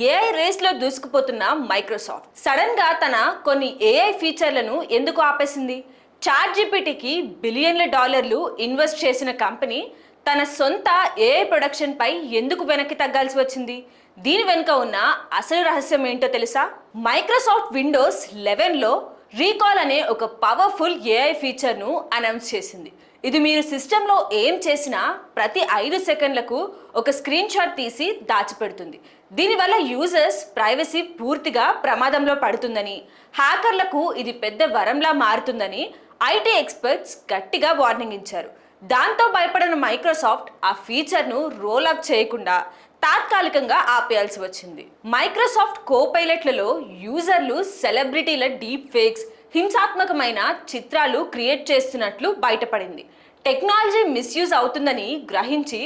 AI రేస్లో దూసుకుపోతున్న Microsoft sudden గా తన కొన్ని ఏఐ ఫీచర్లను ఎందుకు ఆపేసింది? చాట్ జీపీటీకి బిలియన్ల డాలర్లు ఇన్వెస్ట్ చేసిన కంపెనీ తన సొంత ఏఐ ప్రొడక్షన్ పై ఎందుకు వెనక్కి తగ్గాల్సి వచ్చింది? దీని వెనుక ఉన్న అసలు రహస్యం ఏంటో తెలుసా? మైక్రోసాఫ్ట్ విండోస్ 11లో రీకాల్ అనే ఒక పవర్ఫుల్ ఏఐ ఫీచర్ను అనౌన్స్ చేసింది. ఇది మీరు సిస్టంలో ఏం చేసినా ప్రతి 5 సెకండ్లకు ఒక స్క్రీన్ షాట్ తీసి దాచిపెడుతుంది. దీనివల్ల యూజర్స్ ప్రైవసీ పూర్తిగా ప్రమాదంలో పడుతుందని, హ్యాకర్లకు ఇది పెద్ద వరంలా మారుతుందని ఐటీ ఎక్స్పర్ట్స్ గట్టిగా వార్నింగ్ ఇచ్చారు. దాంతో భయపడిన మైక్రోసాఫ్ట్ ఆ ఫీచర్ను రోల్ అప్ చేయకుండా తాత్కాలికంగా ఆపేయాల్సి వచ్చింది. మైక్రోసాఫ్ట్ కోపైలట్లలో యూజర్లు సెలబ్రిటీల డీప్ ఫేక్స్, హింసాత్మకమైన చిత్రాలు క్రియేట్ చేస్తున్నట్లు బయటపడింది. టెక్నాలజీ మిస్యూజ్ అవుతుందని గ్రహించి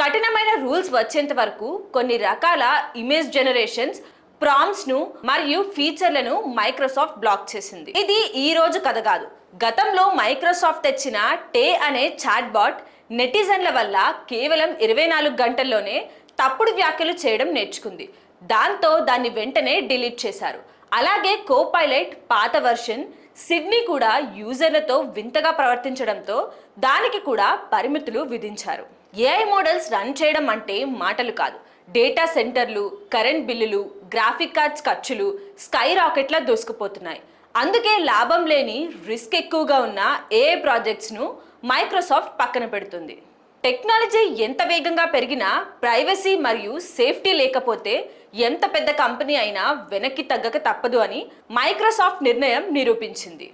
కఠినమైన రూల్స్ వచ్చేంత వరకు కొన్ని రకాల ఇమేజ్ జనరేషన్స్, ప్రాంప్ట్స్ను మరియు ఫీచర్లను మైక్రోసాఫ్ట్ బ్లాక్ చేసింది. ఇది ఈ రోజు కథ కాదు. గతంలో మైక్రోసాఫ్ట్ తెచ్చిన టే అనే చాట్ బాట్ నెటిజన్ల వల్ల కేవలం 24 గంటల్లోనే తప్పుడు వ్యాఖ్యలు చేయడం నేర్చుకుంది. దాంతో దాన్ని వెంటనే డిలీట్ చేశారు. అలాగే కోపైలట్ పాత వర్షన్ సిడ్నీ కూడా యూజర్లతో వింతగా ప్రవర్తించడంతో దానికి కూడా పరిమితులు విధించారు. ఏఐ మోడల్స్ రన్ చేయడం అంటే మాటలు కాదు. డేటా సెంటర్లు, కరెంట్ బిల్లులు, గ్రాఫిక్ కార్డ్స్ ఖర్చులు స్కై రాకెట్లా దూసుకుపోతున్నాయి. అందుకే లాభం లేని రిస్క్ ఎక్కువగా ఉన్న ఏఐ ప్రాజెక్ట్స్ను మైక్రోసాఫ్ట్ పక్కన పెడుతుంది. టెక్నాలజీ ఎంత వేగంగా పెరిగినా ప్రైవసీ మరియు సేఫ్టీ లేకపోతే ఎంత పెద్ద కంపెనీ అయినా వెనక్కి తగ్గక తప్పదు అని మైక్రోసాఫ్ట్ నిర్ణయం నిరూపించింది.